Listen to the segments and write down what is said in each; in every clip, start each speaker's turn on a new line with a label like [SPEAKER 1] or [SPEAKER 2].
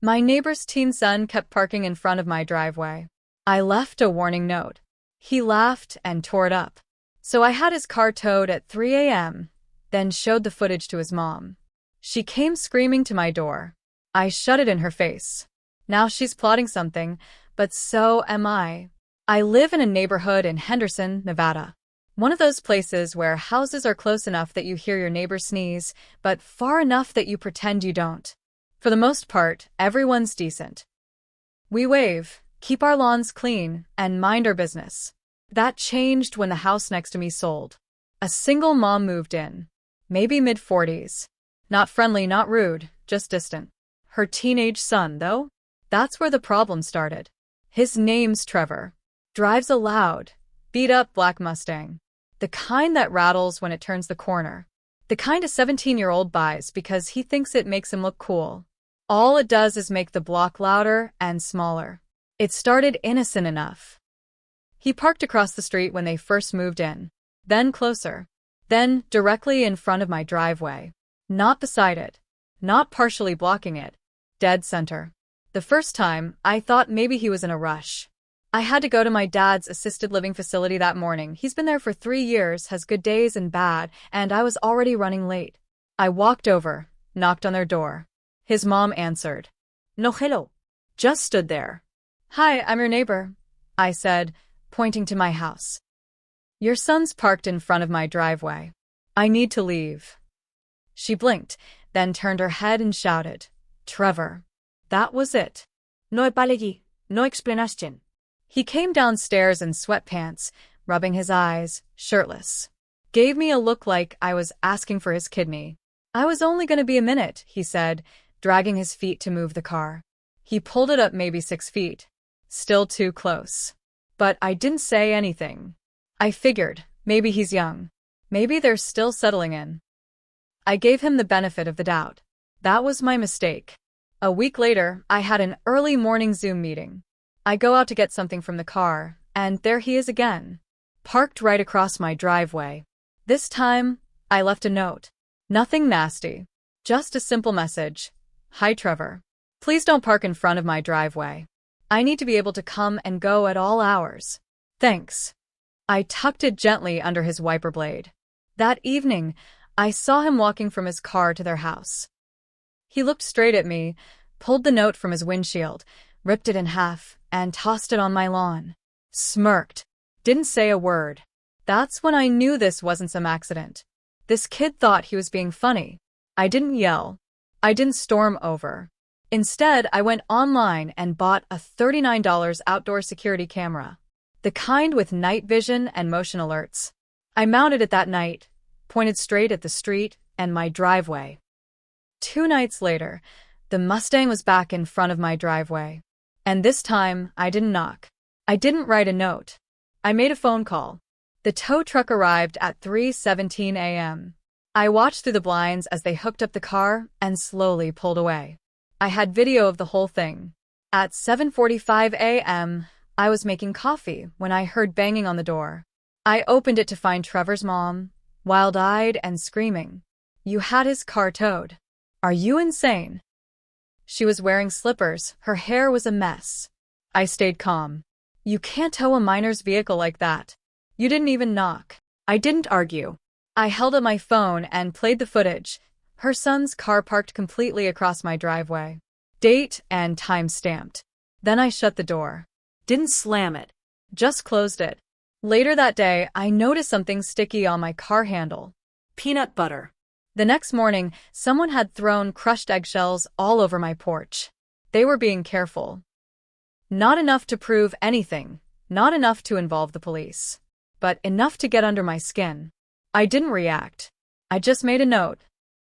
[SPEAKER 1] My neighbor's teen son kept parking in front of my driveway. I left a warning note. He laughed and tore it up. So I had his car towed at 3 a.m., then showed the footage to his mom. She came screaming to my door. I shut it in her face. Now she's plotting something, but so am I. I live in a neighborhood in Henderson, Nevada. One of those places where houses are close enough that you hear your neighbor sneeze, but far enough that you pretend you don't. For the most part, everyone's decent. We wave, keep our lawns clean, and mind our business. That changed when the house next to me sold. A single mom moved in. Maybe mid-40s. Not friendly, not rude, just distant. Her teenage son, though? That's where the problem started. His name's Trevor. Drives a loud, beat-up black Mustang. The kind that rattles when it turns the corner. The kind a 17-year-old buys because he thinks it makes him look cool. All it does is make the block louder and smaller. It started innocent enough. He parked across the street when they first moved in. Then closer. Then directly in front of my driveway. Not beside it. Not partially blocking it. Dead center. The first time, I thought maybe he was in a rush. I had to go to my dad's assisted living facility that morning. He's been there for 3 years, has good days and bad, and I was already running late. I walked over, knocked on their door. His mom answered. No hello. Just stood there. Hi, I'm your neighbor, I said, pointing to my house. Your son's parked in front of my driveway. I need to leave. She blinked, then turned her head and shouted. Trevor. That was it. No apology, no explanation. He came downstairs in sweatpants, rubbing his eyes, shirtless. Gave me a look like I was asking for his kidney. I was only going to be a minute, he said, dragging his feet to move the car. He pulled it up maybe 6 feet. Still too close. But I didn't say anything. I figured, maybe he's young. Maybe they're still settling in. I gave him the benefit of the doubt. That was my mistake. A week later, I had an early morning Zoom meeting. I go out to get something from the car, and there he is again. Parked right across my driveway. This time, I left a note. Nothing nasty. Just a simple message. Hi, Trevor. Please don't park in front of my driveway. I need to be able to come and go at all hours. Thanks. I tucked it gently under his wiper blade. That evening, I saw him walking from his car to their house. He looked straight at me, pulled the note from his windshield, ripped it in half, and tossed it on my lawn. Smirked. Didn't say a word. That's when I knew this wasn't some accident. This kid thought he was being funny. I didn't yell. I didn't storm over. Instead, I went online and bought a $39 outdoor security camera. The kind with night vision and motion alerts. I mounted it that night, pointed straight at the street and my driveway. 2 nights later, the Mustang was back in front of my driveway. And this time, I didn't knock. I didn't write a note. I made a phone call. The tow truck arrived at 3:17 a.m. I watched through the blinds as they hooked up the car and slowly pulled away. I had video of the whole thing. At 7:45 a.m., I was making coffee when I heard banging on the door. I opened it to find Trevor's mom, wild-eyed and screaming. You had his car towed. Are you insane? She was wearing slippers, her hair was a mess. I stayed calm. You can't tow a minor's vehicle like that. You didn't even knock. I didn't argue. I held up my phone and played the footage. Her son's car parked completely across my driveway. Date and time stamped. Then I shut the door. Didn't slam it. Just closed it. Later that day, I noticed something sticky on my car handle. Peanut butter. The next morning, someone had thrown crushed eggshells all over my porch. They were being careful. Not enough to prove anything. Not enough to involve the police. But enough to get under my skin. I didn't react. I just made a note.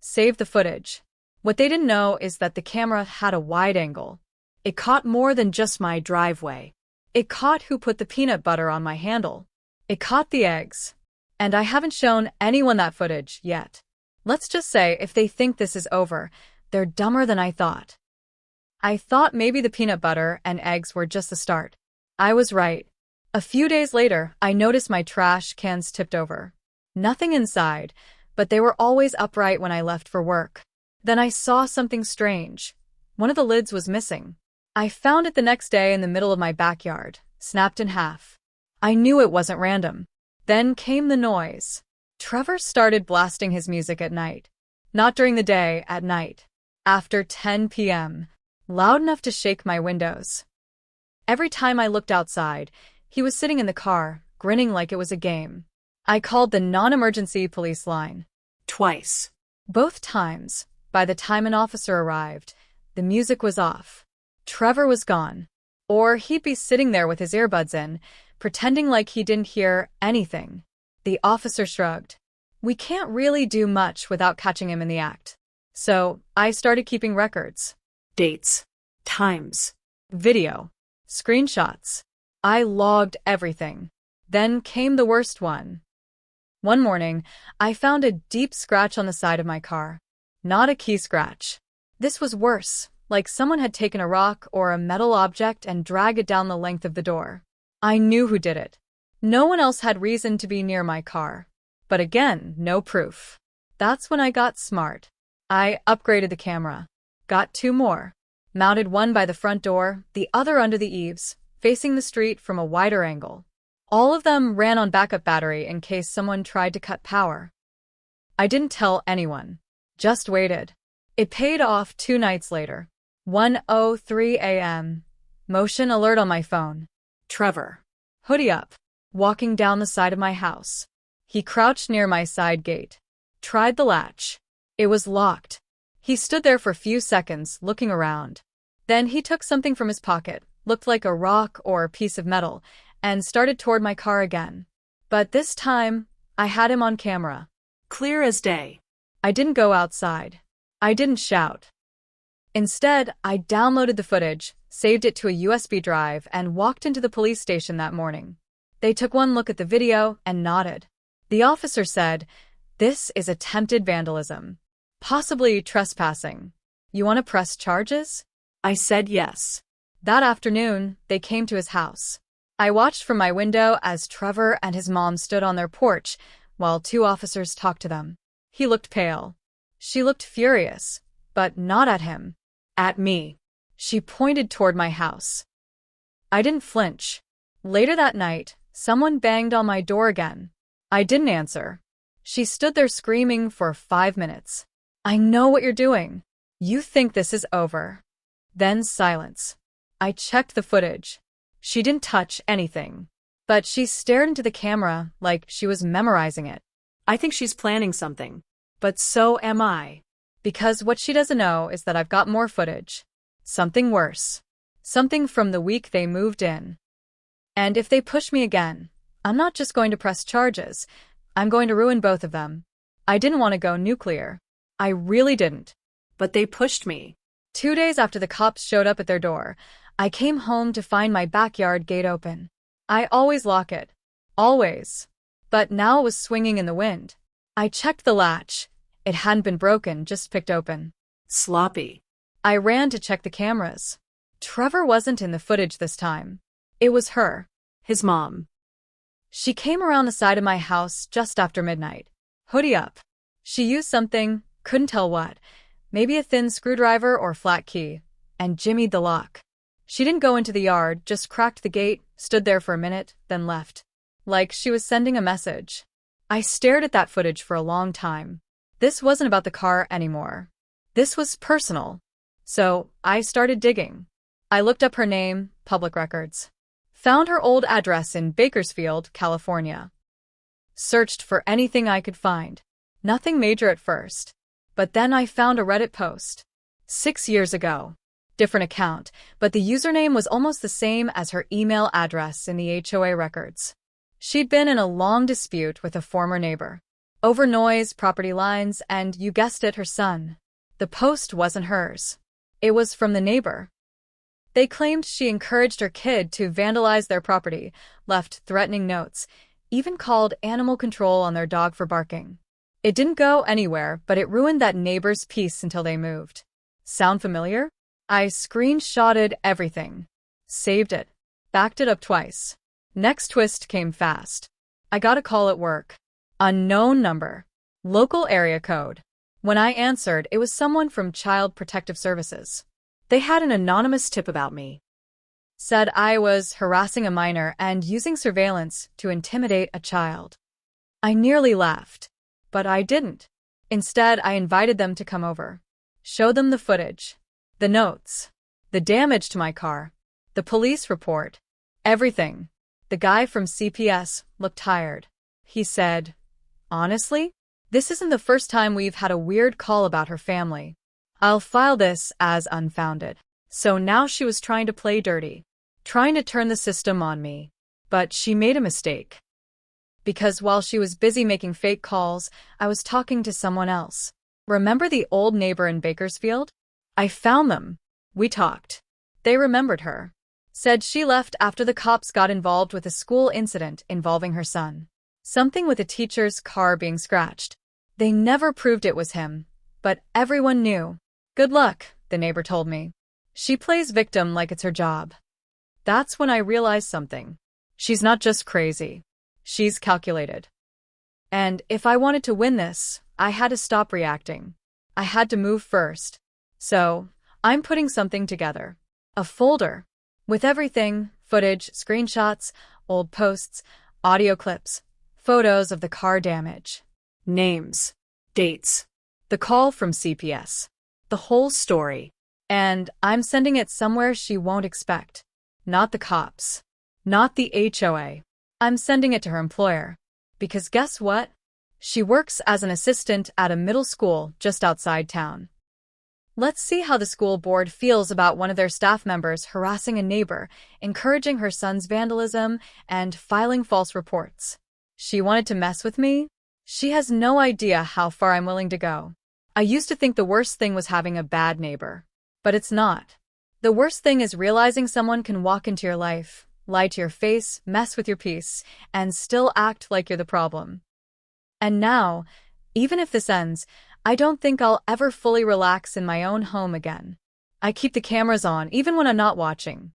[SPEAKER 1] Saved the footage. What they didn't know is that the camera had a wide angle. It caught more than just my driveway. It caught who put the peanut butter on my handle. It caught the eggs. And I haven't shown anyone that footage yet. Let's just say if they think this is over, they're dumber than I thought. I thought maybe the peanut butter and eggs were just the start. I was right. A few days later, I noticed my trash cans tipped over. Nothing inside, but they were always upright when I left for work. Then I saw something strange. One of the lids was missing. I found it the next day in the middle of my backyard, snapped in half. I knew it wasn't random. Then came the noise. Trevor started blasting his music at night. Not during the day, at night. After 10 p.m. Loud enough to shake my windows. Every time I looked outside, he was sitting in the car, grinning like it was a game. I called the non-emergency police line. Twice. Both times, by the time an officer arrived, the music was off. Trevor was gone. Or he'd be sitting there with his earbuds in, pretending like he didn't hear anything. The officer shrugged. We can't really do much without catching him in the act. So, I started keeping records. Dates. Times. Video. Screenshots. I logged everything. Then came the worst one. One morning, I found a deep scratch on the side of my car. Not a key scratch. This was worse, like someone had taken a rock or a metal object and dragged it down the length of the door. I knew who did it. No one else had reason to be near my car. But again, no proof. That's when I got smart. I upgraded the camera. Got 2 more. Mounted one by the front door, the other under the eaves, facing the street from a wider angle. All of them ran on backup battery in case someone tried to cut power. I didn't tell anyone. Just waited. It paid off 2 nights later. 1:03 a.m. Motion alert on my phone. Trevor. Hoodie up. Walking down the side of my house. He crouched near my side gate. Tried the latch. It was locked. He stood there for a few seconds, looking around. Then he took something from his pocket, looked like a rock or a piece of metal, and started toward my car again. But this time, I had him on camera. Clear as day. I didn't go outside. I didn't shout. Instead, I downloaded the footage, saved it to a USB drive, and walked into the police station that morning. They took one look at the video and nodded. The officer said, "This is attempted vandalism. Possibly trespassing. You want to press charges?" I said yes. That afternoon, they came to his house. I watched from my window as Trevor and his mom stood on their porch while 2 officers talked to them. He looked pale. She looked furious, but not at him. At me. She pointed toward my house. I didn't flinch. Later that night, someone banged on my door again. I didn't answer. She stood there screaming for 5 minutes. "I know what you're doing. You think this is over." Then silence. I checked the footage. She didn't touch anything. But she stared into the camera like she was memorizing it. I think she's planning something. But so am I. Because what she doesn't know is that I've got more footage. Something worse. Something from the week they moved in. And if they push me again, I'm not just going to press charges. I'm going to ruin both of them. I didn't want to go nuclear. I really didn't. But they pushed me. 2 days after the cops showed up at their door, I came home to find my backyard gate open. I always lock it. Always. But now it was swinging in the wind. I checked the latch. It hadn't been broken, just picked open. Sloppy. I ran to check the cameras. Trevor wasn't in the footage this time. It was her. His mom. She came around the side of my house just after midnight. Hoodie up. She used something, couldn't tell what, maybe a thin screwdriver or flat key, and jimmied the lock. She didn't go into the yard, just cracked the gate, stood there for a minute, then left. Like she was sending a message. I stared at that footage for a long time. This wasn't about the car anymore. This was personal. So, I started digging. I looked up her name, public records. Found her old address in Bakersfield, California. Searched for anything I could find. Nothing major at first. But then I found a Reddit post. 6 years ago. Different account, but the username was almost the same as her email address in the HOA records. She'd been in a long dispute with a former neighbor. Over noise, property lines, and, you guessed it, her son. The post wasn't hers. It was from the neighbor. They claimed she encouraged her kid to vandalize their property, left threatening notes, even called animal control on their dog for barking. It didn't go anywhere, but it ruined that neighbor's peace until they moved. Sound familiar? I screenshotted everything. Saved it. Backed it up twice. Next twist came fast. I got a call at work. Unknown number. Local area code. When I answered, it was someone from Child Protective Services. They had an anonymous tip about me. Said I was harassing a minor and using surveillance to intimidate a child. I nearly laughed, but I didn't. Instead, I invited them to come over. Show them the footage, the notes, the damage to my car, the police report, everything. The guy from CPS looked tired. He said, "Honestly, this isn't the first time we've had a weird call about her family. I'll file this as unfounded." So now she was trying to play dirty, trying to turn the system on me. But she made a mistake. Because while she was busy making fake calls, I was talking to someone else. Remember the old neighbor in Bakersfield? I found them. We talked. They remembered her. Said she left after the cops got involved with a school incident involving her son. Something with a teacher's car being scratched. They never proved it was him, but everyone knew. Good luck, the neighbor told me. She plays victim like it's her job. That's when I realized something. She's not just crazy. She's calculated. And if I wanted to win this, I had to stop reacting. I had to move first. So, I'm putting something together. A folder. With everything, footage, screenshots, old posts, audio clips, photos of the car damage, names, dates, the call from CPS, the whole story. And I'm sending it somewhere she won't expect. Not the cops. Not the HOA. I'm sending it to her employer. Because guess what? She works as an assistant at a middle school just outside town. Let's see how the school board feels about one of their staff members harassing a neighbor, encouraging her son's vandalism, and filing false reports. She wanted to mess with me? She has no idea how far I'm willing to go. I used to think the worst thing was having a bad neighbor. But it's not. The worst thing is realizing someone can walk into your life, lie to your face, mess with your peace, and still act like you're the problem. And now, even if this ends, I don't think I'll ever fully relax in my own home again. I keep the cameras on even when I'm not watching.